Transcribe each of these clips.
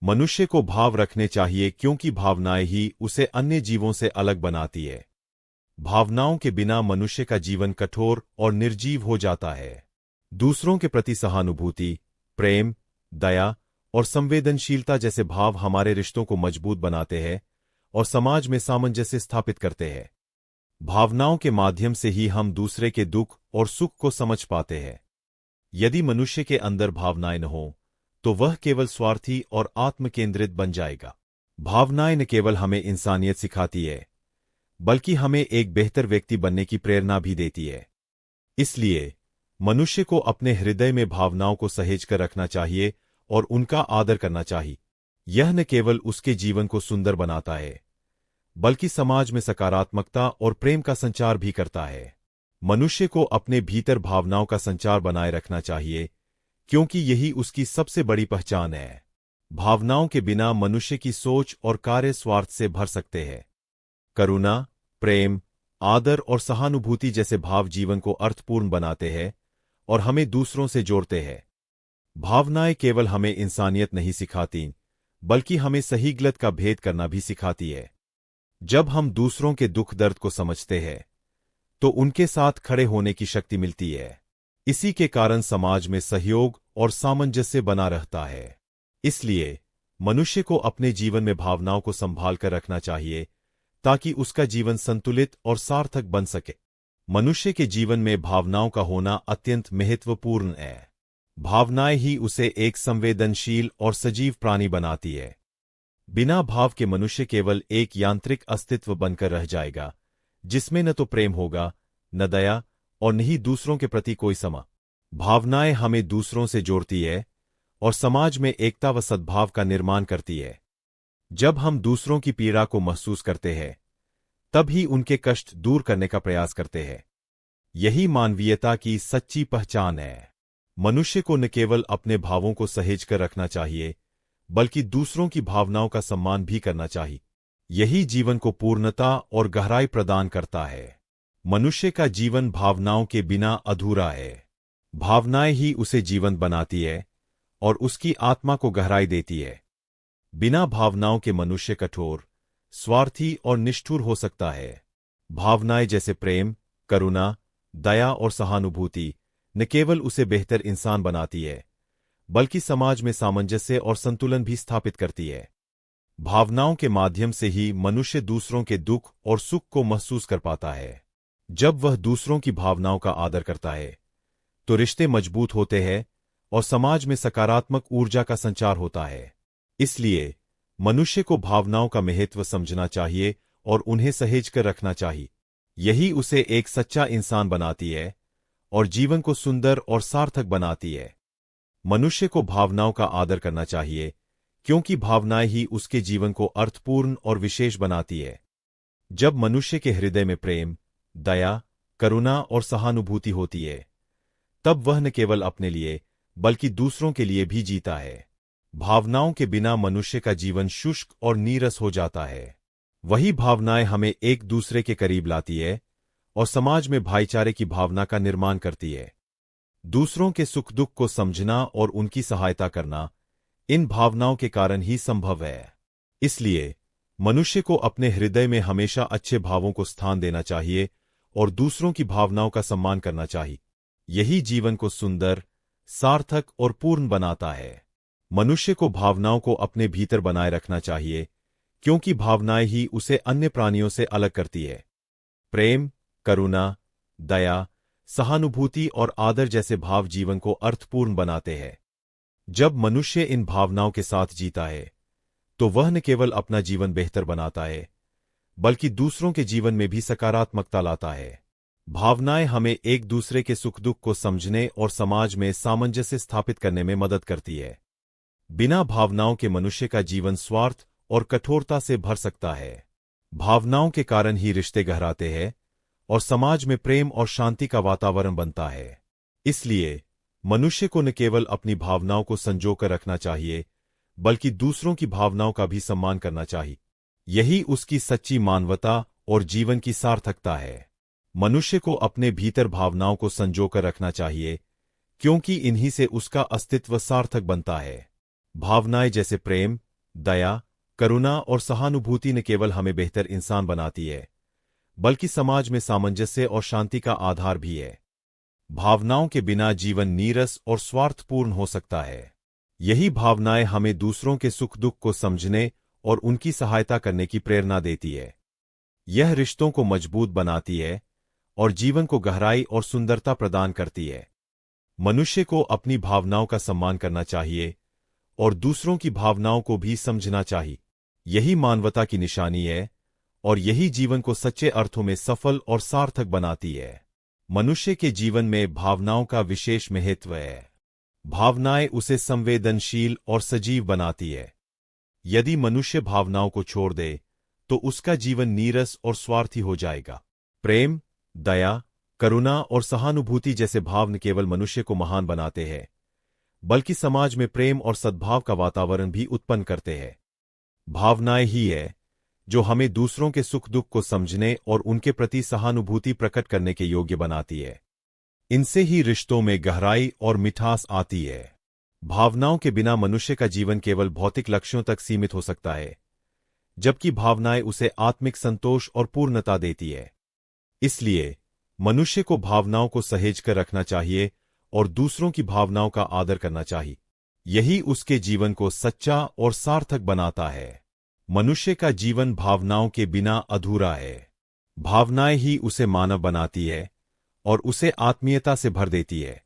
मनुष्य को भाव रखने चाहिए क्योंकि भावनाएं ही उसे अन्य जीवों से अलग बनाती है। भावनाओं के बिना मनुष्य का जीवन कठोर और निर्जीव हो जाता है। दूसरों के प्रति सहानुभूति, प्रेम, दया और संवेदनशीलता जैसे भाव हमारे रिश्तों को मजबूत बनाते हैं और समाज में सामंजस्य स्थापित करते हैं। भावनाओं के माध्यम से ही हम दूसरे के दुख और सुख को समझ पाते हैं। यदि मनुष्य के अंदर भावनाएं न हो तो वह केवल स्वार्थी और आत्मकेंद्रित बन जाएगा। भावनाएं न केवल हमें इंसानियत सिखाती है, बल्कि हमें एक बेहतर व्यक्ति बनने की प्रेरणा भी देती है। इसलिए मनुष्य को अपने हृदय में भावनाओं को सहेज कर रखना चाहिए और उनका आदर करना चाहिए। यह न केवल उसके जीवन को सुंदर बनाता है, बल्कि समाज में सकारात्मकता और प्रेम का संचार भी करता है। मनुष्य को अपने भीतर भावनाओं का संचार बनाए रखना चाहिए, क्योंकि यही उसकी सबसे बड़ी पहचान है। भावनाओं के बिना मनुष्य की सोच और कार्य स्वार्थ से भर सकते हैं। करुणा, प्रेम, आदर और सहानुभूति जैसे भाव जीवन को अर्थपूर्ण बनाते हैं और हमें दूसरों से जोड़ते हैं। भावनाएं केवल हमें इंसानियत नहीं सिखाती, बल्कि हमें सही गलत का भेद करना भी सिखाती है। जब हम दूसरों के दुख दर्द को समझते हैं, तो उनके साथ खड़े होने की शक्ति मिलती है। इसी के कारण समाज में सहयोग और सामंजस्य बना रहता है। इसलिए मनुष्य को अपने जीवन में भावनाओं को संभाल कर रखना चाहिए, ताकि उसका जीवन संतुलित और सार्थक बन सके। मनुष्य के जीवन में भावनाओं का होना अत्यंत महत्वपूर्ण है। भावनाएं ही उसे एक संवेदनशील और सजीव प्राणी बनाती है। बिना भाव के मनुष्य केवल एक यांत्रिक अस्तित्व बनकर रह जाएगा, जिसमें न तो प्रेम होगा, न दया और न ही दूसरों के प्रति कोई समा। भावनाएं हमें दूसरों से जोड़ती है और समाज में एकता व सद्भाव का निर्माण करती है। जब हम दूसरों की पीड़ा को महसूस करते हैं, तब ही उनके कष्ट दूर करने का प्रयास करते हैं। यही मानवीयता की सच्ची पहचान है। मनुष्य को न केवल अपने भावों को सहेज कर रखना चाहिए, बल्कि दूसरों की भावनाओं का सम्मान भी करना चाहिए। यही जीवन को पूर्णता और गहराई प्रदान करता है। मनुष्य का जीवन भावनाओं के बिना अधूरा है। भावनाएं ही उसे जीवंत बनाती है और उसकी आत्मा को गहराई देती है। बिना भावनाओं के मनुष्य कठोर, स्वार्थी और निष्ठुर हो सकता है। भावनाएं जैसे प्रेम, करुणा, दया और सहानुभूति न केवल उसे बेहतर इंसान बनाती है, बल्कि समाज में सामंजस्य और संतुलन भी स्थापित करती है। भावनाओं के माध्यम से ही मनुष्य दूसरों के दुख और सुख को महसूस कर पाता है। जब वह दूसरों की भावनाओं का आदर करता है, तो रिश्ते मजबूत होते हैं और समाज में सकारात्मक ऊर्जा का संचार होता है। इसलिए मनुष्य को भावनाओं का महत्व समझना चाहिए और उन्हें सहेज कर रखना चाहिए। यही उसे एक सच्चा इंसान बनाती है और जीवन को सुंदर और सार्थक बनाती है। मनुष्य को भावनाओं का आदर करना चाहिए, क्योंकि भावनाएं ही उसके जीवन को अर्थपूर्ण और विशेष बनाती है। जब मनुष्य के हृदय में प्रेम, दया, करुणा और सहानुभूति होती है, तब वह न केवल अपने लिए, बल्कि दूसरों के लिए भी जीता है। भावनाओं के बिना मनुष्य का जीवन शुष्क और नीरस हो जाता है। वही भावनाएं हमें एक दूसरे के करीब लाती है और समाज में भाईचारे की भावना का निर्माण करती है। दूसरों के सुख दुख को समझना और उनकी सहायता करना इन भावनाओं के कारण ही संभव है। इसलिए मनुष्य को अपने हृदय में हमेशा अच्छे भावों को स्थान देना चाहिए और दूसरों की भावनाओं का सम्मान करना चाहिए। यही जीवन को सुंदर, सार्थक और पूर्ण बनाता है। मनुष्य को भावनाओं को अपने भीतर बनाए रखना चाहिए, क्योंकि भावनाएं ही उसे अन्य प्राणियों से अलग करती है। प्रेम, करुणा, दया, सहानुभूति और आदर जैसे भाव जीवन को अर्थपूर्ण बनाते हैं। जब मनुष्य इन भावनाओं के साथ जीता है, तो वह न केवल अपना जीवन बेहतर बनाता है, बल्कि दूसरों के जीवन में भी सकारात्मकता लाता है। भावनाएं हमें एक दूसरे के सुख दुख को समझने और समाज में सामंजस्य स्थापित करने में मदद करती है। बिना भावनाओं के मनुष्य का जीवन स्वार्थ और कठोरता से भर सकता है। भावनाओं के कारण ही रिश्ते गहराते हैं और समाज में प्रेम और शांति का वातावरण बनता है। इसलिए मनुष्य को न केवल अपनी भावनाओं को संजो कर रखना चाहिए, बल्कि दूसरों की भावनाओं का भी सम्मान करना चाहिए। यही उसकी सच्ची मानवता और जीवन की सार्थकता है। मनुष्य को अपने भीतर भावनाओं को संजो कर रखना चाहिए, क्योंकि इन्हीं से उसका अस्तित्व सार्थक बनता है। भावनाएं जैसे प्रेम, दया, करुणा और सहानुभूति न केवल हमें बेहतर इंसान बनाती है, बल्कि समाज में सामंजस्य और शांति का आधार भी है। भावनाओं के बिना जीवन नीरस और स्वार्थपूर्ण हो सकता है। यही भावनाएं हमें दूसरों के सुख दुख को समझने और उनकी सहायता करने की प्रेरणा देती है। यह रिश्तों को मजबूत बनाती है और जीवन को गहराई और सुंदरता प्रदान करती है। मनुष्य को अपनी भावनाओं का सम्मान करना चाहिए और दूसरों की भावनाओं को भी समझना चाहिए। यही मानवता की निशानी है और यही जीवन को सच्चे अर्थों में सफल और सार्थक बनाती है। मनुष्य के जीवन में भावनाओं का विशेष महत्व है। भावनाएं उसे संवेदनशील और सजीव बनाती है। यदि मनुष्य भावनाओं को छोड़ दे तो उसका जीवन नीरस और स्वार्थी हो जाएगा। प्रेम, दया, करुणा और सहानुभूति जैसे भाव न केवल मनुष्य को महान बनाते हैं, बल्कि समाज में प्रेम और सद्भाव का वातावरण भी उत्पन्न करते हैं। भावनाएं ही है जो हमें दूसरों के सुख दुख को समझने और उनके प्रति सहानुभूति प्रकट करने के योग्य बनाती है। इनसे ही रिश्तों में गहराई और मिठास आती है। भावनाओं के बिना मनुष्य का जीवन केवल भौतिक लक्ष्यों तक सीमित हो सकता है, जबकि भावनाएं उसे आत्मिक संतोष और पूर्णता देती है। इसलिए मनुष्य को भावनाओं को सहेज कर रखना चाहिए और दूसरों की भावनाओं का आदर करना चाहिए। यही उसके जीवन को सच्चा और सार्थक बनाता है। मनुष्य का जीवन भावनाओं के बिना अधूरा है। भावनाएं ही उसे मानव बनाती है और उसे आत्मीयता से भर देती है।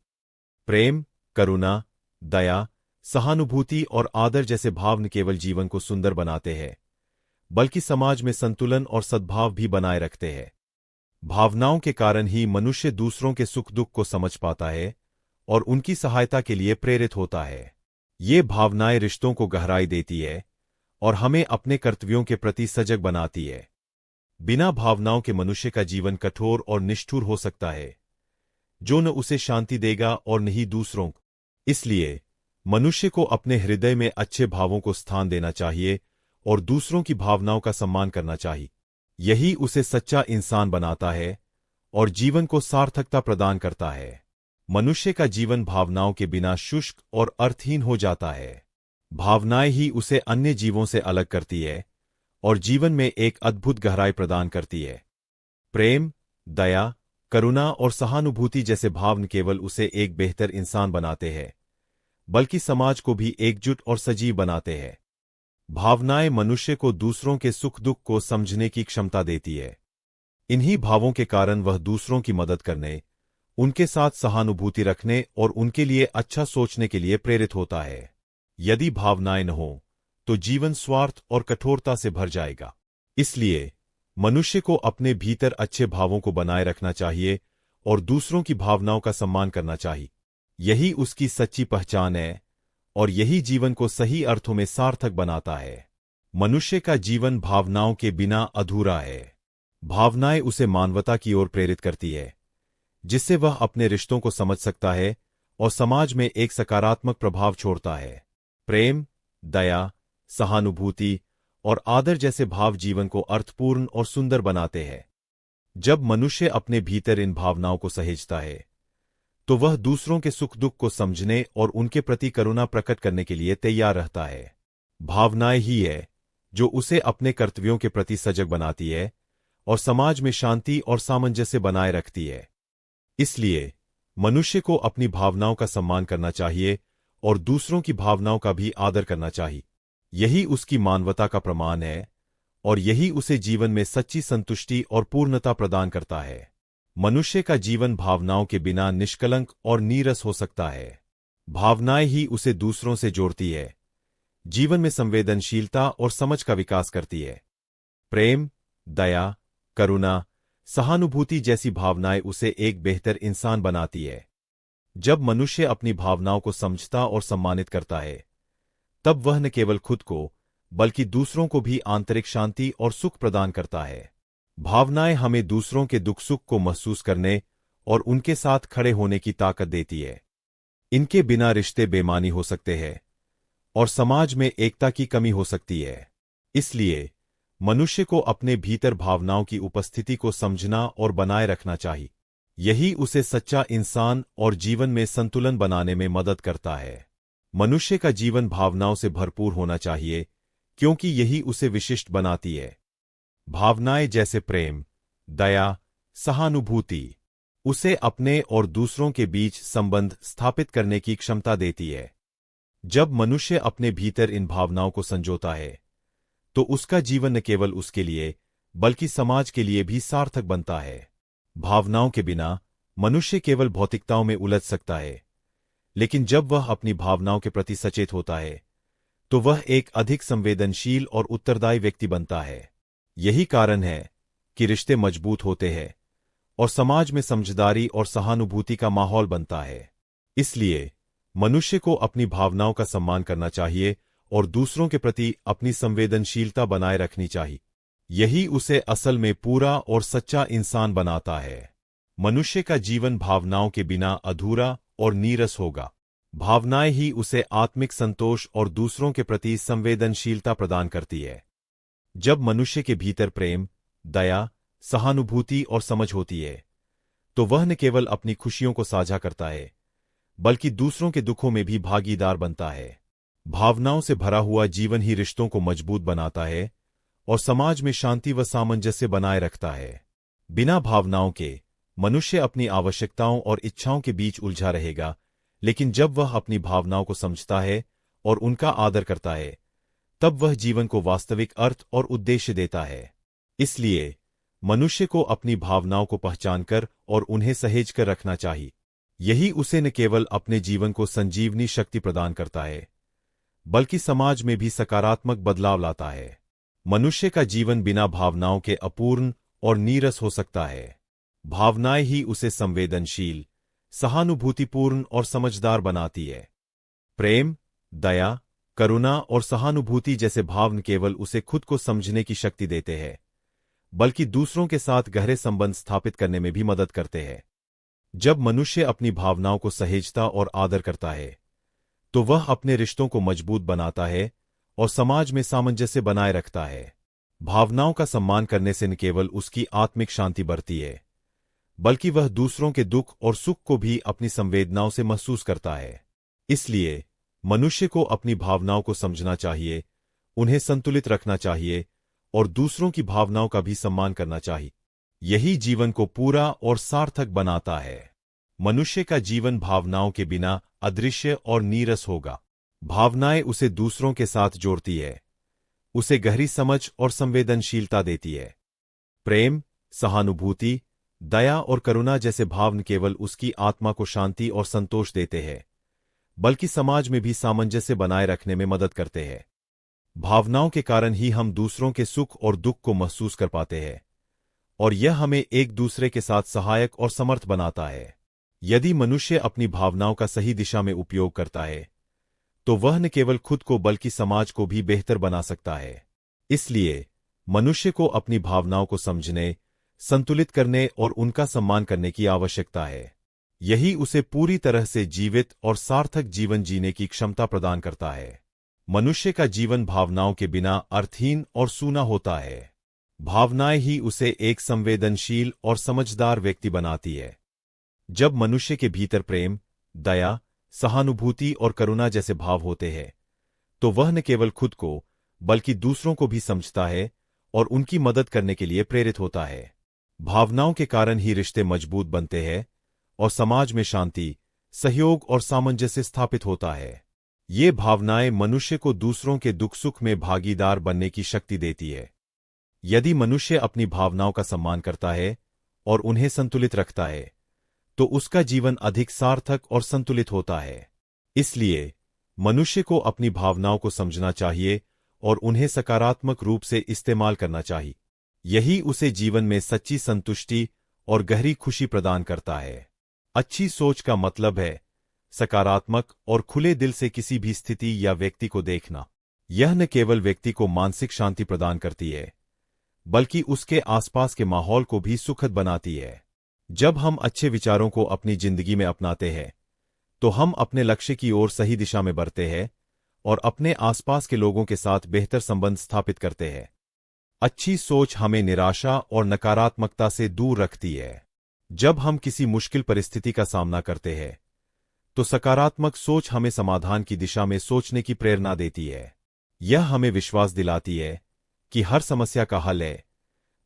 प्रेम, करुणा, दया, सहानुभूति और आदर जैसे भाव न केवल जीवन को सुंदर बनाते हैं, बल्कि समाज में संतुलन और सद्भाव भी बनाए रखते हैं। भावनाओं के कारण ही मनुष्य दूसरों के सुख दुख को समझ पाता है और उनकी सहायता के लिए प्रेरित होता है। ये भावनाएं रिश्तों को गहराई देती है और हमें अपने कर्तव्यों के प्रति सजग बनाती है। बिना भावनाओं के मनुष्य का जीवन कठोर और निष्ठुर हो सकता है, जो न उसे शांति देगा और न ही दूसरों को। इसलिए मनुष्य को अपने हृदय में अच्छे भावों को स्थान देना चाहिए और दूसरों की भावनाओं का सम्मान करना चाहिए। यही उसे सच्चा इंसान बनाता है और जीवन को सार्थकता प्रदान करता है। मनुष्य का जीवन भावनाओं के बिना शुष्क और अर्थहीन हो जाता है। भावनाएं ही उसे अन्य जीवों से अलग करती है और जीवन में एक अद्भुत गहराई प्रदान करती है। प्रेम, दया, करुणा और सहानुभूति जैसे भाव न केवल उसे एक बेहतर इंसान बनाते हैं, बल्कि समाज को भी एकजुट और सजीव बनाते हैं। भावनाएं मनुष्य को दूसरों के सुख दुख को समझने की क्षमता देती है। इन्हीं भावों के कारण वह दूसरों की मदद करने, उनके साथ सहानुभूति रखने और उनके लिए अच्छा सोचने के लिए प्रेरित होता है। यदि भावनाएं न हो तो जीवन स्वार्थ और कठोरता से भर जाएगा। इसलिए मनुष्य को अपने भीतर अच्छे भावों को बनाए रखना चाहिए और दूसरों की भावनाओं का सम्मान करना चाहिए। यही उसकी सच्ची पहचान है और यही जीवन को सही अर्थों में सार्थक बनाता है। मनुष्य का जीवन भावनाओं के बिना अधूरा है। भावनाएं उसे मानवता की ओर प्रेरित करती है, जिससे वह अपने रिश्तों को समझ सकता है और समाज में एक सकारात्मक प्रभाव छोड़ता है। प्रेम, दया, सहानुभूति और आदर जैसे भाव जीवन को अर्थपूर्ण और सुंदर बनाते हैं। जब मनुष्य अपने भीतर इन भावनाओं को सहेजता है, तो वह दूसरों के सुख दुख को समझने और उनके प्रति करुणा प्रकट करने के लिए तैयार रहता है। भावनाएं ही है जो उसे अपने कर्तव्यों के प्रति सजग बनाती है और समाज में शांति और सामंजस्य बनाए रखती है। इसलिए मनुष्य को अपनी भावनाओं का सम्मान करना चाहिए और दूसरों की भावनाओं का भी आदर करना चाहिए। यही उसकी मानवता का प्रमाण है और यही उसे जीवन में सच्ची संतुष्टि और पूर्णता प्रदान करता है। मनुष्य का जीवन भावनाओं के बिना निष्कलंक और नीरस हो सकता है। भावनाएं ही उसे दूसरों से जोड़ती है, जीवन में संवेदनशीलता और समझ का विकास करती है। प्रेम, दया, करुणा, सहानुभूति जैसी भावनाएं उसे एक बेहतर इंसान बनाती है। जब मनुष्य अपनी भावनाओं को समझता और सम्मानित करता है, तब वह न केवल खुद को बल्कि दूसरों को भी आंतरिक शांति और सुख प्रदान करता है। भावनाएं हमें दूसरों के दुख सुख को महसूस करने और उनके साथ खड़े होने की ताकत देती है। इनके बिना रिश्ते बेमानी हो सकते हैं और समाज में एकता की कमी हो सकती है। इसलिए मनुष्य को अपने भीतर भावनाओं की उपस्थिति को समझना और बनाए रखना चाहिए। यही उसे सच्चा इंसान और जीवन में संतुलन बनाने में मदद करता है। मनुष्य का जीवन भावनाओं से भरपूर होना चाहिए, क्योंकि यही उसे विशिष्ट बनाती है। भावनाएं जैसे प्रेम, दया, सहानुभूति उसे अपने और दूसरों के बीच संबंध स्थापित करने की क्षमता देती है। जब मनुष्य अपने भीतर इन भावनाओं को संजोता है, तो उसका जीवन न केवल उसके लिए बल्कि समाज के लिए भी सार्थक बनता है। भावनाओं के बिना मनुष्य केवल भौतिकताओं में उलझ सकता है, लेकिन जब वह अपनी भावनाओं के प्रति सचेत होता है, तो वह एक अधिक संवेदनशील और उत्तरदायी व्यक्ति बनता है। यही कारण है कि रिश्ते मजबूत होते हैं और समाज में समझदारी और सहानुभूति का माहौल बनता है। इसलिए मनुष्य को अपनी भावनाओं का सम्मान करना चाहिए और दूसरों के प्रति अपनी संवेदनशीलता बनाए रखनी चाहिए। यही उसे असल में पूरा और सच्चा इंसान बनाता है। मनुष्य का जीवन भावनाओं के बिना अधूरा और नीरस होगा। भावनाएं ही उसे आत्मिक संतोष और दूसरों के प्रति संवेदनशीलता प्रदान करती है। जब मनुष्य के भीतर प्रेम, दया, सहानुभूति और समझ होती है, तो वह न केवल अपनी खुशियों को साझा करता है, बल्कि दूसरों के दुखों में भी भागीदार बनता है। भावनाओं से भरा हुआ जीवन ही रिश्तों को मजबूत बनाता है और समाज में शांति व सामंजस्य बनाए रखता है। बिना भावनाओं के मनुष्य अपनी आवश्यकताओं और इच्छाओं के बीच उलझा रहेगा, लेकिन जब वह अपनी भावनाओं को समझता है और उनका आदर करता है, तब वह जीवन को वास्तविक अर्थ और उद्देश्य देता है। इसलिए मनुष्य को अपनी भावनाओं को पहचानकर और उन्हें सहेज कर रखना चाहिए। यही उसे न केवल अपने जीवन को संजीवनी शक्ति प्रदान करता है, बल्कि समाज में भी सकारात्मक बदलाव लाता है। मनुष्य का जीवन बिना भावनाओं के अपूर्ण और नीरस हो सकता है। भावनाएं ही उसे संवेदनशील, सहानुभूतिपूर्ण और समझदार बनाती है। प्रेम, दया, करुणा और सहानुभूति जैसे भाव न केवल उसे खुद को समझने की शक्ति देते हैं, बल्कि दूसरों के साथ गहरे संबंध स्थापित करने में भी मदद करते हैं। जब मनुष्य अपनी भावनाओं को सहेजता और आदर करता है, तो वह अपने रिश्तों को मजबूत बनाता है और समाज में सामंजस्य बनाए रखता है। भावनाओं का सम्मान करने से न केवल उसकी आत्मिक शांति बढ़ती है, बल्कि वह दूसरों के दुख और सुख को भी अपनी संवेदनाओं से महसूस करता है। इसलिए मनुष्य को अपनी भावनाओं को समझना चाहिए, उन्हें संतुलित रखना चाहिए और दूसरों की भावनाओं का भी सम्मान करना चाहिए। यही जीवन को पूरा और सार्थक बनाता है। मनुष्य का जीवन भावनाओं के बिना अदृश्य और नीरस होगा। भावनाएं उसे दूसरों के साथ जोड़ती है, उसे गहरी समझ और संवेदनशीलता देती है। प्रेम, सहानुभूति, दया और करुणा जैसे भाव न केवल उसकी आत्मा को शांति और संतोष देते हैं, बल्कि समाज में भी सामंजस्य बनाए रखने में मदद करते हैं। भावनाओं के कारण ही हम दूसरों के सुख और दुख को महसूस कर पाते हैं, और यह हमें एक दूसरे के साथ सहायक और समर्थ बनाता है। यदि मनुष्य अपनी भावनाओं का सही दिशा में उपयोग करता है, तो वह न केवल खुद को बल्कि समाज को भी बेहतर बना सकता है। इसलिए मनुष्य को अपनी भावनाओं को समझने, संतुलित करने और उनका सम्मान करने की आवश्यकता है। यही उसे पूरी तरह से जीवित और सार्थक जीवन जीने की क्षमता प्रदान करता है। मनुष्य का जीवन भावनाओं के बिना अर्थहीन और सूना होता है। भावनाएं ही उसे एक संवेदनशील और समझदार व्यक्ति बनाती है। जब मनुष्य के भीतर प्रेम, दया, सहानुभूति और करुणा जैसे भाव होते हैं, तो वह न केवल खुद को बल्कि दूसरों को भी समझता है और उनकी मदद करने के लिए प्रेरित होता है। भावनाओं के कारण ही रिश्ते मजबूत बनते हैं और समाज में शांति, सहयोग और सामंजस्य स्थापित होता है। ये भावनाएं मनुष्य को दूसरों के दुख सुख में भागीदार बनने की शक्ति देती है। यदि मनुष्य अपनी भावनाओं का सम्मान करता है और उन्हें संतुलित रखता है, तो उसका जीवन अधिक सार्थक और संतुलित होता है। इसलिए मनुष्य को अपनी भावनाओं को समझना चाहिए और उन्हें सकारात्मक रूप से इस्तेमाल करना चाहिए। यही उसे जीवन में सच्ची संतुष्टि और गहरी खुशी प्रदान करता है। अच्छी सोच का मतलब है सकारात्मक और खुले दिल से किसी भी स्थिति या व्यक्ति को देखना। यह न केवल व्यक्ति को मानसिक शांति प्रदान करती है, बल्कि उसके आसपास के माहौल को भी सुखद बनाती है। जब हम अच्छे विचारों को अपनी जिंदगी में अपनाते हैं, तो हम अपने लक्ष्य की ओर सही दिशा में बढ़ते हैं और अपने आसपास के लोगों के साथ बेहतर संबंध स्थापित करते हैं। अच्छी सोच हमें निराशा और नकारात्मकता से दूर रखती है। जब हम किसी मुश्किल परिस्थिति का सामना करते हैं, तो सकारात्मक सोच हमें समाधान की दिशा में सोचने की प्रेरणा देती है। यह हमें विश्वास दिलाती है कि हर समस्या का हल है,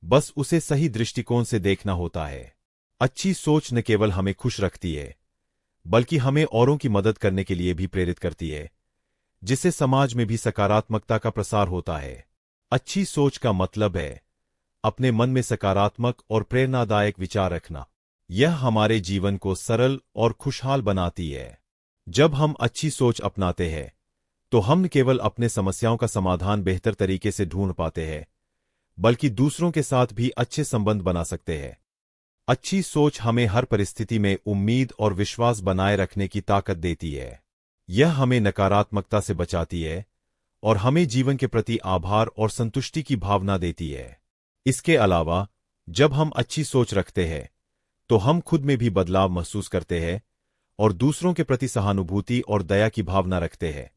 बस उसे सही दृष्टिकोण से देखना होता है। अच्छी सोच न केवल हमें खुश रखती है, बल्कि हमें औरों की मदद करने के लिए भी प्रेरित करती है, जिससे समाज में भी सकारात्मकता का प्रसार होता है। अच्छी सोच का मतलब है अपने मन में सकारात्मक और प्रेरणादायक विचार रखना। यह हमारे जीवन को सरल और खुशहाल बनाती है। जब हम अच्छी सोच अपनाते हैं, तो हम न केवल अपने समस्याओं का समाधान बेहतर तरीके से ढूंढ पाते हैं, बल्कि दूसरों के साथ भी अच्छे संबंध बना सकते हैं। अच्छी सोच हमें हर परिस्थिति में उम्मीद और विश्वास बनाए रखने की ताकत देती है। यह हमें नकारात्मकता से बचाती है और हमें जीवन के प्रति आभार और संतुष्टि की भावना देती है। इसके अलावा, जब हम अच्छी सोच रखते हैं, तो हम खुद में भी बदलाव महसूस करते हैं और दूसरों के प्रति सहानुभूति और दया की भावना रखते हैं।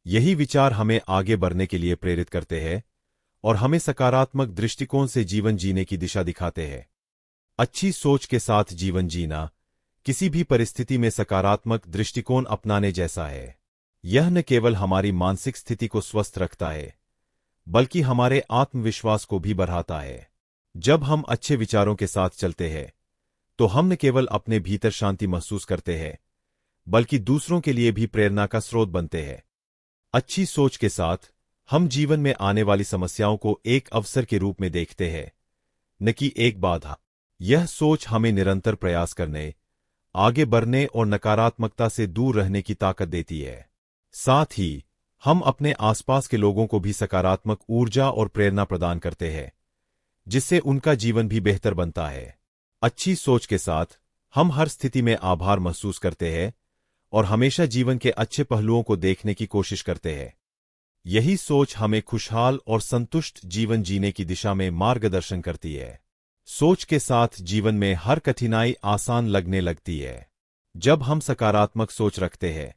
यही विचार हमें आगे बढ़ने के लिए प्रेरित करते हैं और हमें सकारात्मक दृष्टिकोण से जीवन जीने की दिशा दिखाते हैं। अच्छी सोच के साथ जीवन जीना किसी भी परिस्थिति में सकारात्मक दृष्टिकोण अपनाने जैसा है। यह न केवल हमारी मानसिक स्थिति को स्वस्थ रखता है, बल्कि हमारे आत्मविश्वास को भी बढ़ाता है। जब हम अच्छे विचारों के साथ चलते हैं, तो हम न केवल अपने भीतर शांति महसूस करते हैं, बल्कि दूसरों के लिए भी प्रेरणा का स्रोत बनते हैं। अच्छी सोच के साथ हम जीवन में आने वाली समस्याओं को एक अवसर के रूप में देखते हैं, न कि एक बाधा। यह सोच हमें निरंतर प्रयास करने, आगे बढ़ने और नकारात्मकता से दूर रहने की ताकत देती है। साथ ही हम अपने आसपास के लोगों को भी सकारात्मक ऊर्जा और प्रेरणा प्रदान करते हैं, जिससे उनका जीवन भी बेहतर बनता है। अच्छी सोच के साथ हम हर स्थिति में आभार महसूस करते हैं और हमेशा जीवन के अच्छे पहलुओं को देखने की कोशिश करते हैं। यही सोच हमें खुशहाल और संतुष्ट जीवन जीने की दिशा में मार्गदर्शन करती है। सोच के साथ जीवन में हर कठिनाई आसान लगने लगती है। जब हम सकारात्मक सोच रखते हैं,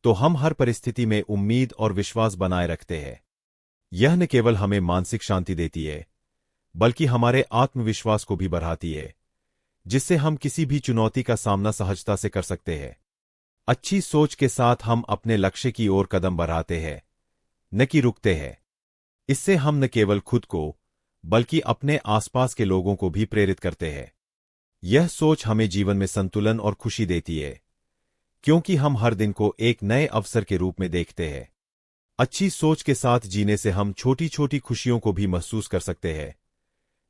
तो हम हर परिस्थिति में उम्मीद और विश्वास बनाए रखते हैं। यह न केवल हमें मानसिक शांति देती है, बल्कि हमारे आत्मविश्वास को भी बढ़ाती है, जिससे हम किसी भी चुनौती का सामना सहजता से कर सकते हैं। अच्छी सोच के साथ हम अपने लक्ष्य की ओर कदम बढ़ाते हैं, न कि रुकते हैं। इससे हम न केवल खुद को, बल्कि अपने आसपास के लोगों को भी प्रेरित करते हैं। यह सोच हमें जीवन में संतुलन और खुशी देती है, क्योंकि हम हर दिन को एक नए अवसर के रूप में देखते हैं। अच्छी सोच के साथ जीने से हम छोटी छोटी खुशियों को भी महसूस कर सकते हैं,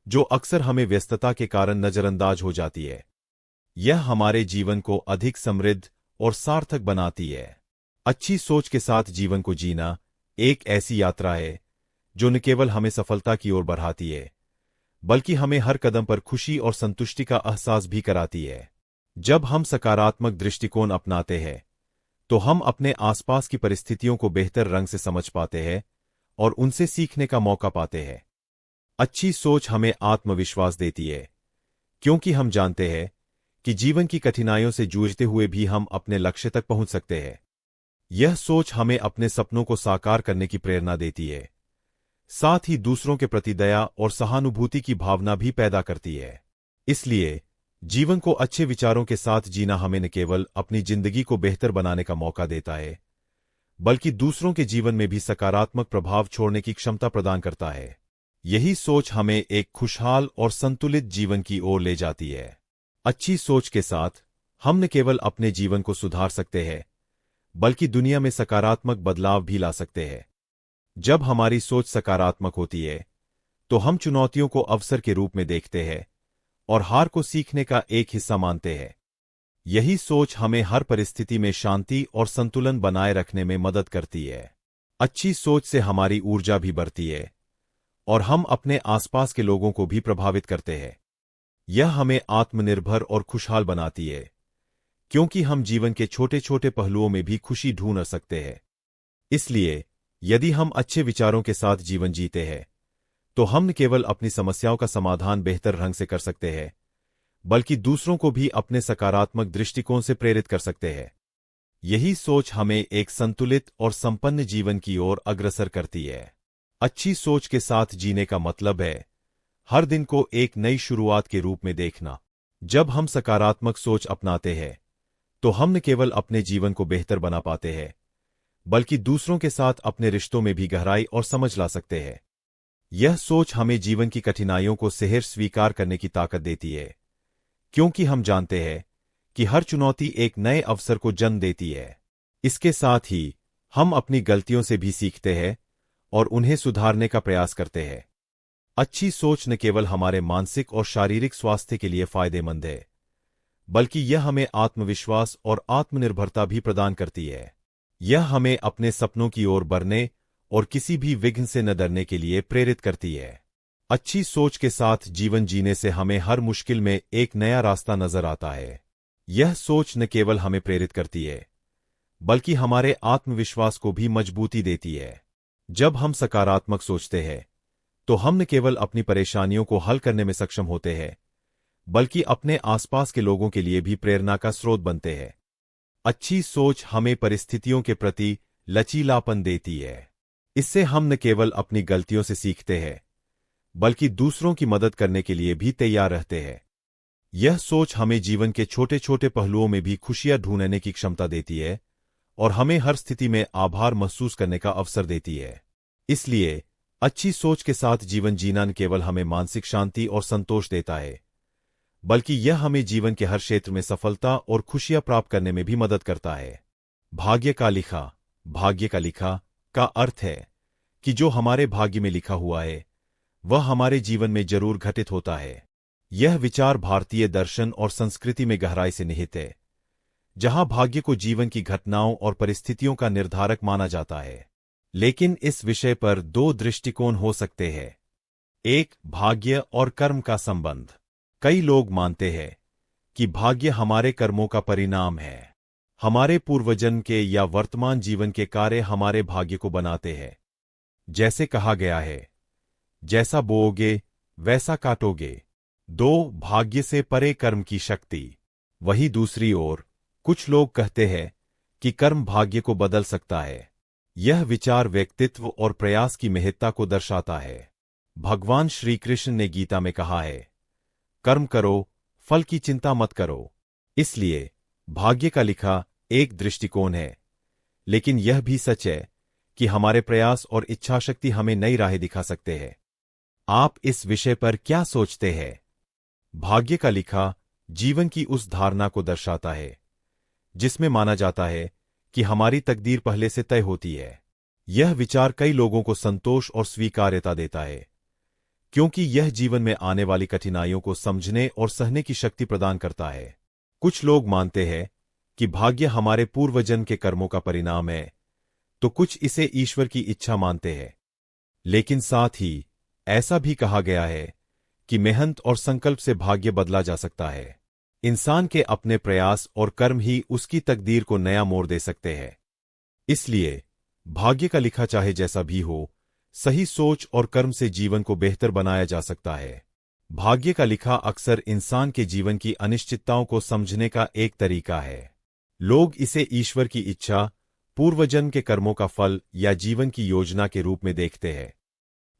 जो अक्सर हमें व्यस्तता के कारण नजरअंदाज हो जाती है। यह हमारे जीवन को अधिक समृद्ध और सार्थक बनाती है। अच्छी सोच के साथ जीवन को जीना एक ऐसी यात्रा है जो न केवल हमें सफलता की ओर बढ़ाती है, बल्कि हमें हर कदम पर खुशी और संतुष्टि का एहसास भी कराती है। जब हम सकारात्मक दृष्टिकोण अपनाते हैं, तो हम अपने आसपास की परिस्थितियों को बेहतर रंग से समझ पाते हैं और उनसे सीखने का मौका पाते हैं। अच्छी सोच हमें आत्मविश्वास देती है, क्योंकि हम जानते हैं कि जीवन की कठिनाइयों से जूझते हुए भी हम अपने लक्ष्य तक पहुंच सकते हैं। यह सोच हमें अपने सपनों को साकार करने की प्रेरणा देती है, साथ ही दूसरों के प्रति दया और सहानुभूति की भावना भी पैदा करती है। इसलिए जीवन को अच्छे विचारों के साथ जीना हमें न केवल अपनी जिंदगी को बेहतर बनाने का मौका देता है, बल्कि दूसरों के जीवन में भी सकारात्मक प्रभाव छोड़ने की क्षमता प्रदान करता है। यही सोच हमें एक खुशहाल और संतुलित जीवन की ओर ले जाती है। अच्छी सोच के साथ हम न केवल अपने जीवन को सुधार सकते हैं, बल्कि दुनिया में सकारात्मक बदलाव भी ला सकते हैं। जब हमारी सोच सकारात्मक होती है, तो हम चुनौतियों को अवसर के रूप में देखते हैं और हार को सीखने का एक हिस्सा मानते हैं। यही सोच हमें हर परिस्थिति में शांति और संतुलन बनाए रखने में मदद करती है। अच्छी सोच से हमारी ऊर्जा भी बढ़ती है और हम अपने आसपास के लोगों को भी प्रभावित करते हैं। यह हमें आत्मनिर्भर और खुशहाल बनाती है, क्योंकि हम जीवन के छोटे छोटे पहलुओं में भी खुशी ढूंढ सकते हैं। इसलिए यदि हम अच्छे विचारों के साथ जीवन जीते हैं, तो हम न केवल अपनी समस्याओं का समाधान बेहतर ढंग से कर सकते हैं, बल्कि दूसरों को भी अपने सकारात्मक दृष्टिकोण से प्रेरित कर सकते हैं। यही सोच हमें एक संतुलित और संपन्न जीवन की ओर अग्रसर करती है। अच्छी सोच के साथ जीने का मतलब है हर दिन को एक नई शुरुआत के रूप में देखना। जब हम सकारात्मक सोच अपनाते हैं, तो हम न केवल अपने जीवन को बेहतर बना पाते हैं, बल्कि दूसरों के साथ अपने रिश्तों में भी गहराई और समझ ला सकते हैं। यह सोच हमें जीवन की कठिनाइयों को सहर्ष स्वीकार करने की ताकत देती है, क्योंकि हम जानते हैं कि हर चुनौती एक नए अवसर को जन्म देती है। इसके साथ ही हम अपनी गलतियों से भी सीखते हैं और उन्हें सुधारने का प्रयास करते हैं। अच्छी सोच न केवल हमारे मानसिक और शारीरिक स्वास्थ्य के लिए फायदेमंद है, बल्कि यह हमें आत्मविश्वास और आत्मनिर्भरता भी प्रदान करती है। यह हमें अपने सपनों की ओर बढ़ने और किसी भी विघ्न से न डरने के लिए प्रेरित करती है। अच्छी सोच के साथ जीवन जीने से हमें हर मुश्किल में एक नया रास्ता नजर आता है। यह सोच न केवल हमें प्रेरित करती है, बल्कि हमारे आत्मविश्वास को भी मजबूती देती है। जब हम सकारात्मक सोचते हैं, तो हम न केवल अपनी परेशानियों को हल करने में सक्षम होते हैं, बल्कि अपने आसपास के लोगों के लिए भी प्रेरणा का स्रोत बनते हैं। अच्छी सोच हमें परिस्थितियों के प्रति लचीलापन देती है। इससे हम न केवल अपनी गलतियों से सीखते हैं, बल्कि दूसरों की मदद करने के लिए भी तैयार रहते हैं। यह सोच हमें जीवन के छोटे छोटे पहलुओं में भी खुशियां ढूंढने की क्षमता देती है और हमें हर स्थिति में आभार महसूस करने का अवसर देती है। इसलिए अच्छी सोच के साथ जीवन जीना न केवल हमें मानसिक शांति और संतोष देता है, बल्कि यह हमें जीवन के हर क्षेत्र में सफलता और खुशियां प्राप्त करने में भी मदद करता है। भाग्य का लिखा का अर्थ है कि जो हमारे भाग्य में लिखा हुआ है वह हमारे जीवन में जरूर घटित होता है। यह विचार भारतीय दर्शन और संस्कृति में गहराई से निहित है, जहां भाग्य को जीवन की घटनाओं और परिस्थितियों का निर्धारक माना जाता है। लेकिन इस विषय पर दो दृष्टिकोण हो सकते हैं। एक, भाग्य और कर्म का संबंध। कई लोग मानते हैं कि भाग्य हमारे कर्मों का परिणाम है। हमारे पूर्वजन्म के या वर्तमान जीवन के कार्य हमारे भाग्य को बनाते हैं। जैसे कहा गया है, जैसा बोओगे वैसा काटोगे। दो, भाग्य से परे कर्म की शक्ति। वही दूसरी ओर कुछ लोग कहते हैं कि कर्म भाग्य को बदल सकता है। यह विचार व्यक्तित्व और प्रयास की महत्ता को दर्शाता है। भगवान श्री कृष्ण ने गीता में कहा है, कर्म करो, फल की चिंता मत करो। इसलिए भाग्य का लिखा एक दृष्टिकोण है, लेकिन यह भी सच है कि हमारे प्रयास और इच्छाशक्ति हमें नई राहें दिखा सकते हैं। आप इस विषय पर क्या सोचते हैं? भाग्य का लिखा जीवन की उस धारणा को दर्शाता है जिसमें माना जाता है कि हमारी तकदीर पहले से तय होती है। यह विचार कई लोगों को संतोष और स्वीकार्यता देता है, क्योंकि यह जीवन में आने वाली कठिनाइयों को समझने और सहने की शक्ति प्रदान करता है। कुछ लोग मानते हैं कि भाग्य हमारे पूर्वजन्म के कर्मों का परिणाम है, तो कुछ इसे ईश्वर की इच्छा मानते हैं। लेकिन साथ ही ऐसा भी कहा गया है कि मेहनत और संकल्प से भाग्य बदला जा सकता है। इंसान के अपने प्रयास और कर्म ही उसकी तकदीर को नया मोड़ दे सकते हैं। इसलिए भाग्य का लिखा चाहे जैसा भी हो, सही सोच और कर्म से जीवन को बेहतर बनाया जा सकता है। भाग्य का लिखा अक्सर इंसान के जीवन की अनिश्चितताओं को समझने का एक तरीका है। लोग इसे ईश्वर की इच्छा, पूर्वजन्म के कर्मों का फल या जीवन की योजना के रूप में देखते हैं।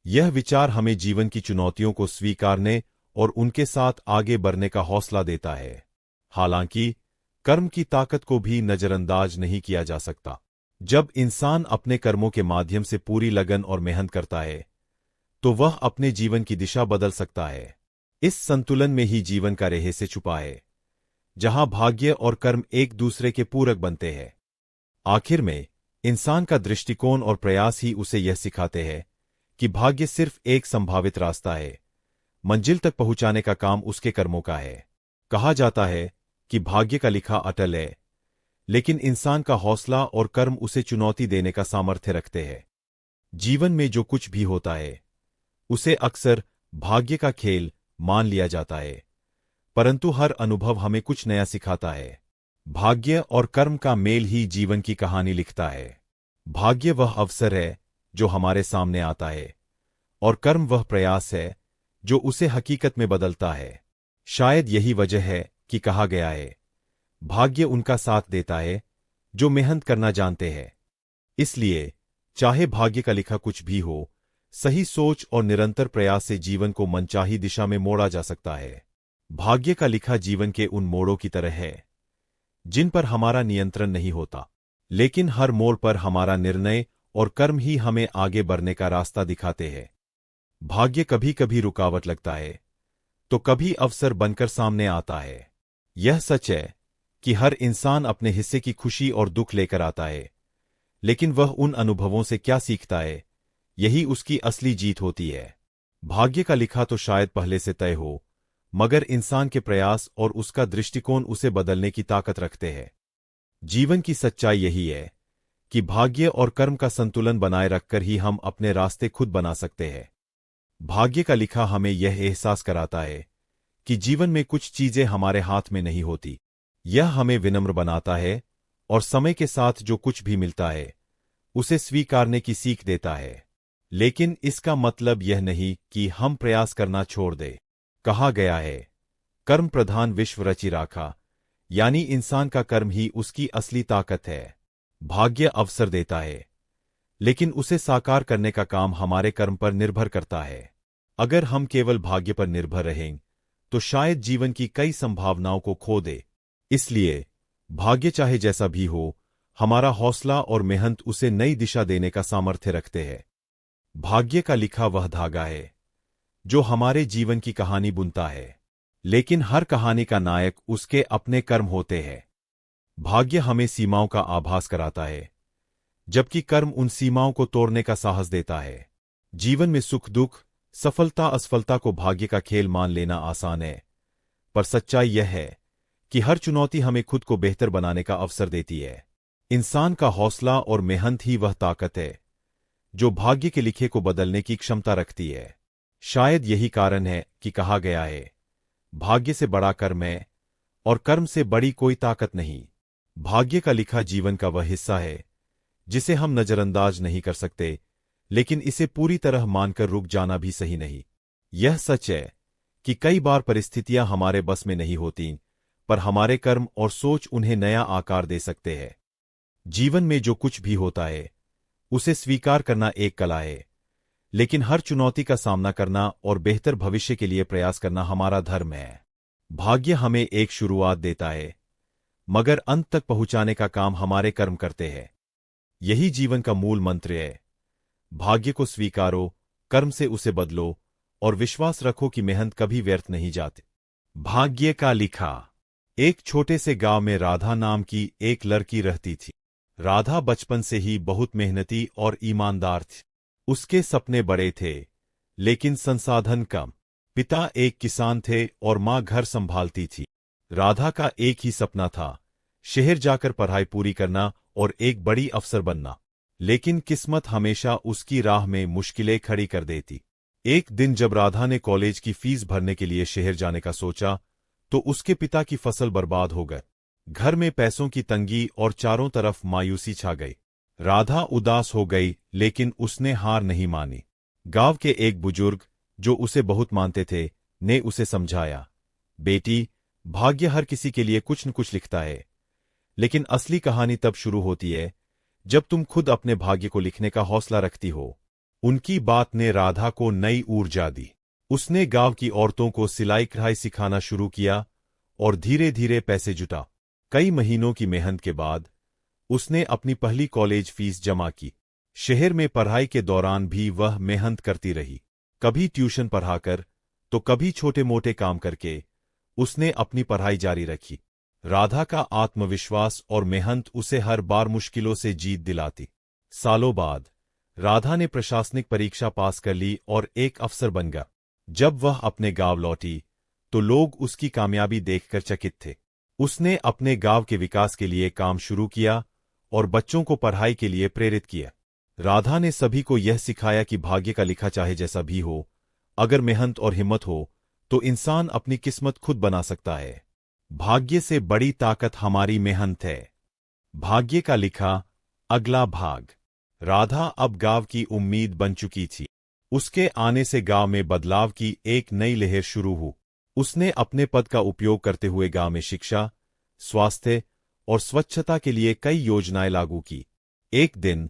यह विचार हमें जीवन की चुनौतियों को स्वीकारने और उनके साथ आगे बढ़ने का हौसला देता है। हालांकि कर्म की ताकत को भी नजरअंदाज नहीं किया जा सकता। जब इंसान अपने कर्मों के माध्यम से पूरी लगन और मेहनत करता है, तो वह अपने जीवन की दिशा बदल सकता है। इस संतुलन में ही जीवन का रहस्य छुपा है, जहां भाग्य और कर्म एक दूसरे के पूरक बनते हैं। आखिर में इंसान का दृष्टिकोण और प्रयास ही उसे यह सिखाते हैं कि भाग्य सिर्फ एक संभावित रास्ता है, मंजिल तक पहुंचाने का काम उसके कर्मों का है। कहा जाता है कि भाग्य का लिखा अटल है, लेकिन इंसान का हौसला और कर्म उसे चुनौती देने का सामर्थ्य रखते हैं। जीवन में जो कुछ भी होता है, उसे अक्सर भाग्य का खेल मान लिया जाता है, परंतु हर अनुभव हमें कुछ नया सिखाता है। भाग्य और कर्म का मेल ही जीवन की कहानी लिखता है। भाग्य वह अवसर है जो हमारे सामने आता है, और कर्म वह प्रयास है जो उसे हकीकत में बदलता है। शायद यही वजह है कि कहा गया है, भाग्य उनका साथ देता है जो मेहनत करना जानते हैं। इसलिए चाहे भाग्य का लिखा कुछ भी हो, सही सोच और निरंतर प्रयास से जीवन को मनचाही दिशा में मोड़ा जा सकता है। भाग्य का लिखा जीवन के उन मोड़ों की तरह है जिन पर हमारा नियंत्रण नहीं होता, लेकिन हर मोड़ पर हमारा निर्णय और कर्म ही हमें आगे बढ़ने का रास्ता दिखाते हैं। भाग्य कभी कभी रुकावट लगता है, तो कभी अवसर बनकर सामने आता है। यह सच है कि हर इंसान अपने हिस्से की खुशी और दुख लेकर आता है, लेकिन वह उन अनुभवों से क्या सीखता है, यही उसकी असली जीत होती है। भाग्य का लिखा तो शायद पहले से तय हो, मगर इंसान के प्रयास और उसका दृष्टिकोण उसे बदलने की ताकत रखते हैं। जीवन की सच्चाई यही है कि भाग्य और कर्म का संतुलन बनाए रखकर ही हम अपने रास्ते खुद बना सकते हैं। भाग्य का लिखा हमें यह एहसास कराता है कि जीवन में कुछ चीजें हमारे हाथ में नहीं होती। यह हमें विनम्र बनाता है और समय के साथ जो कुछ भी मिलता है उसे स्वीकारने की सीख देता है। लेकिन इसका मतलब यह नहीं कि हम प्रयास करना छोड़ दें। कहा गया है, कर्म प्रधान विश्व रचि राखा, यानी इंसान का कर्म ही उसकी असली ताकत है। भाग्य अवसर देता है, लेकिन उसे साकार करने का काम हमारे कर्म पर निर्भर करता है। अगर हम केवल भाग्य पर निर्भर रहें तो शायद जीवन की कई संभावनाओं को खो दे। इसलिए भाग्य चाहे जैसा भी हो, हमारा हौसला और मेहनत उसे नई दिशा देने का सामर्थ्य रखते हैं। भाग्य का लिखा वह धागा है जो हमारे जीवन की कहानी बुनता है, लेकिन हर कहानी का नायक उसके अपने कर्म होते हैं। भाग्य हमें सीमाओं का आभास कराता है, जबकि कर्म उन सीमाओं को तोड़ने का साहस देता है। जीवन में सुख दुख, सफलता असफलता को भाग्य का खेल मान लेना आसान है, पर सच्चाई यह है कि हर चुनौती हमें खुद को बेहतर बनाने का अवसर देती है। इंसान का हौसला और मेहनत ही वह ताकत है जो भाग्य के लिखे को बदलने की क्षमता रखती है। शायद यही कारण है कि कहा गया है, भाग्य से बड़ा कर्म है और कर्म से बड़ी कोई ताकत नहीं। भाग्य का लिखा जीवन का वह हिस्सा है जिसे हम नजरअंदाज नहीं कर सकते, लेकिन इसे पूरी तरह मानकर रुक जाना भी सही नहीं। यह सच है कि कई बार परिस्थितियां हमारे बस में नहीं होती, पर हमारे कर्म और सोच उन्हें नया आकार दे सकते हैं। जीवन में जो कुछ भी होता है उसे स्वीकार करना एक कला है, लेकिन हर चुनौती का सामना करना और बेहतर भविष्य के लिए प्रयास करना हमारा धर्म है। भाग्य हमें एक शुरुआत देता है, मगर अंत तक पहुंचाने का काम हमारे कर्म करते हैं। यही जीवन का मूल मंत्र है। भाग्य को स्वीकारो, कर्म से उसे बदलो और विश्वास रखो कि मेहनत कभी व्यर्थ नहीं जाती। भाग्य का लिखा। एक छोटे से गांव में राधा नाम की एक लड़की रहती थी। राधा बचपन से ही बहुत मेहनती और ईमानदार थी। उसके सपने बड़े थे, लेकिन संसाधन कम। पिता एक किसान थे और मां घर संभालती थी। राधा का एक ही सपना था, शहर जाकर पढ़ाई पूरी करना और एक बड़ी अफसर बनना। लेकिन किस्मत हमेशा उसकी राह में मुश्किलें खड़ी कर देती। एक दिन जब राधा ने कॉलेज की फीस भरने के लिए शहर जाने का सोचा, तो उसके पिता की फसल बर्बाद हो गई। घर में पैसों की तंगी और चारों तरफ मायूसी छा गई। राधा उदास हो गई, लेकिन उसने हार नहीं मानी। गांव के एक बुजुर्ग, जो उसे बहुत मानते थे, ने उसे समझाया, बेटी, भाग्य हर किसी के लिए कुछ न कुछ लिखता है, लेकिन असली कहानी तब शुरू होती है जब तुम खुद अपने भाग्य को लिखने का हौसला रखती हो। उनकी बात ने राधा को नई ऊर्जा दी। उसने गांव की औरतों को सिलाई कढ़ाई सिखाना शुरू किया और धीरे धीरे पैसे जुटा। कई महीनों की मेहनत के बाद उसने अपनी पहली कॉलेज फीस जमा की। शहर में पढ़ाई के दौरान भी वह मेहनत करती रही, कभी ट्यूशन पढ़ाकर तो कभी छोटे मोटे काम करके उसने अपनी पढ़ाई जारी रखी। राधा का आत्मविश्वास और मेहनत उसे हर बार मुश्किलों से जीत दिलाती। सालों बाद राधा ने प्रशासनिक परीक्षा पास कर ली और एक अफसर बन गया। जब वह अपने गांव लौटी तो लोग उसकी कामयाबी देखकर चकित थे। उसने अपने गांव के विकास के लिए काम शुरू किया और बच्चों को पढ़ाई के लिए प्रेरित किया। राधा ने सभी को यह सिखाया कि भाग्य का लिखा चाहे जैसा भी हो, अगर मेहनत और हिम्मत हो तो इंसान अपनी किस्मत खुद बना सकता है। भाग्य से बड़ी ताकत हमारी मेहनत है। भाग्य का लिखा अगला भाग। राधा अब गांव की उम्मीद बन चुकी थी। उसके आने से गांव में बदलाव की एक नई लहर शुरू हुई। उसने अपने पद का उपयोग करते हुए गांव में शिक्षा, स्वास्थ्य और स्वच्छता के लिए कई योजनाएं लागू की। एक दिन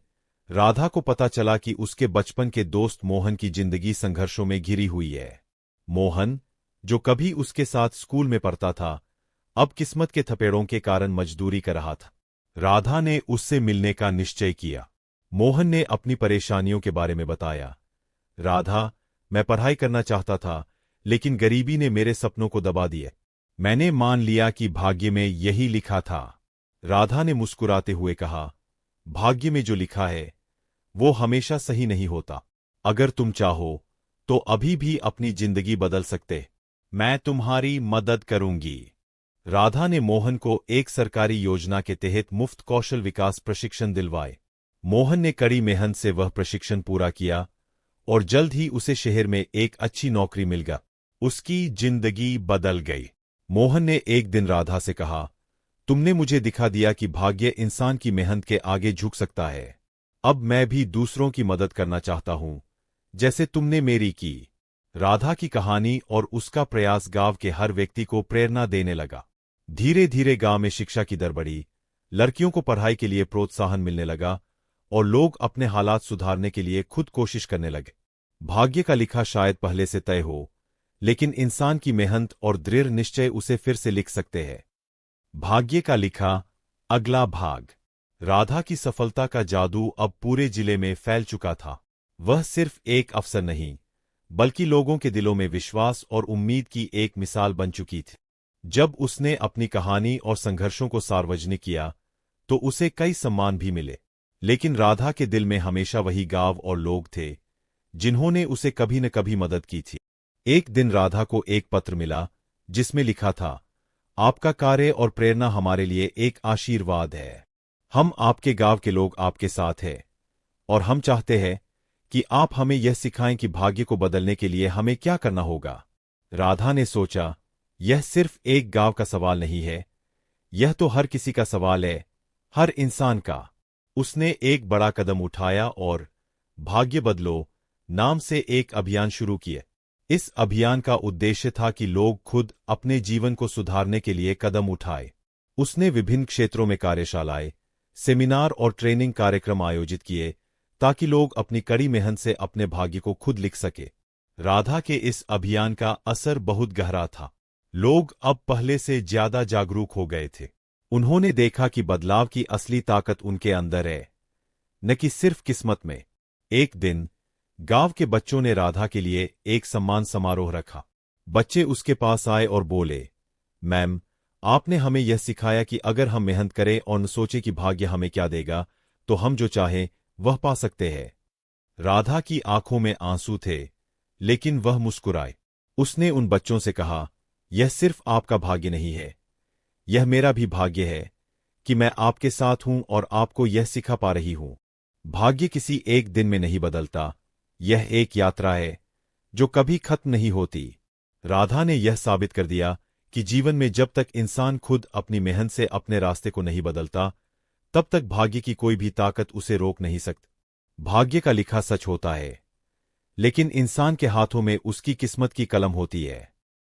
राधा को पता चला कि उसके बचपन के दोस्त मोहन की जिंदगी संघर्षों में घिरी हुई है। मोहन, जो कभी उसके साथ स्कूल में पढ़ता था, अब किस्मत के थपेड़ों के कारण मजदूरी कर रहा था। राधा ने उससे मिलने का निश्चय किया। मोहन ने अपनी परेशानियों के बारे में बताया। राधा, मैं पढ़ाई करना चाहता था, लेकिन गरीबी ने मेरे सपनों को दबा दिए। मैंने मान लिया कि भाग्य में यही लिखा था। राधा ने मुस्कुराते हुए कहा, भाग्य में जो लिखा है वो हमेशा सही नहीं होता। अगर तुम चाहो तो अभी भी अपनी जिंदगी बदल सकते। मैं तुम्हारी मदद करूंगी। राधा ने मोहन को एक सरकारी योजना के तहत मुफ्त कौशल विकास प्रशिक्षण दिलवाए। मोहन ने कड़ी मेहनत से वह प्रशिक्षण पूरा किया और जल्द ही उसे शहर में एक अच्छी नौकरी मिल गई। उसकी जिंदगी बदल गई। मोहन ने एक दिन राधा से कहा, तुमने मुझे दिखा दिया कि भाग्य इंसान की मेहनत के आगे झुक सकता है। अब मैं भी दूसरों की मदद करना चाहता हूं, जैसे तुमने मेरी की। राधा की कहानी और उसका प्रयास गांव के हर व्यक्ति को प्रेरणा देने लगा। धीरे धीरे गांव में शिक्षा की दर बढ़ी, लड़कियों को पढ़ाई के लिए प्रोत्साहन मिलने लगा और लोग अपने हालात सुधारने के लिए खुद कोशिश करने लगे। भाग्य का लिखा शायद पहले से तय हो, लेकिन इंसान की मेहनत और दृढ़ निश्चय उसे फिर से लिख सकते हैं। भाग्य का लिखा अगला भाग। राधा की सफलता का जादू अब पूरे जिले में फैल चुका था। वह सिर्फ एक अफसर नहीं, बल्कि लोगों के दिलों में विश्वास और उम्मीद की एक मिसाल बन चुकी थी। जब उसने अपनी कहानी और संघर्षों को सार्वजनिक किया, तो उसे कई सम्मान भी मिले। लेकिन राधा के दिल में हमेशा वही गांव और लोग थे, जिन्होंने उसे कभी न कभी मदद की थी। एक दिन राधा को एक पत्र मिला, जिसमें लिखा था, आपका कार्य और प्रेरणा हमारे लिए एक आशीर्वाद है। हम आपके गांव के लोग आपके साथ हैं, और हम चाहते हैं कि आप हमें यह सिखाएं कि भाग्य को बदलने के लिए हमें क्या करना होगा। राधा ने सोचा, यह सिर्फ एक गांव का सवाल नहीं है, यह तो हर किसी का सवाल है, हर इंसान का। उसने एक बड़ा कदम उठाया और भाग्य बदलो नाम से एक अभियान शुरू किए। इस अभियान का उद्देश्य था कि लोग खुद अपने जीवन को सुधारने के लिए कदम उठाए। उसने विभिन्न क्षेत्रों में कार्यशालाएं, सेमिनार और ट्रेनिंग कार्यक्रम आयोजित किए, ताकि लोग अपनी कड़ी मेहनत से अपने भाग्य को खुद लिख सके। राधा के इस अभियान का असर बहुत गहरा था। लोग अब पहले से ज्यादा जागरूक हो गए थे। उन्होंने देखा कि बदलाव की असली ताकत उनके अंदर है, न कि सिर्फ किस्मत में। एक दिन गांव के बच्चों ने राधा के लिए एक सम्मान समारोह रखा। बच्चे उसके पास आए और बोले, मैम, आपने हमें यह सिखाया कि अगर हम मेहनत करें और न सोचे कि भाग्य हमें क्या देगा, तो हम जो चाहें वह पा सकते हैं। राधा की आंखों में आंसू थे, लेकिन वह मुस्कुराए। उसने उन बच्चों से कहा, यह सिर्फ आपका भाग्य नहीं है, यह मेरा भी भाग्य है कि मैं आपके साथ हूं और आपको यह सिखा पा रही हूं। भाग्य किसी एक दिन में नहीं बदलता, यह एक यात्रा है जो कभी खत्म नहीं होती। राधा ने यह साबित कर दिया कि जीवन में जब तक इंसान खुद अपनी मेहनत से अपने रास्ते को नहीं बदलता, तब तक भाग्य की कोई भी ताकत उसे रोक नहीं सकती। भाग्य का लिखा सच होता है, लेकिन इंसान के हाथों में उसकी किस्मत की कलम होती है।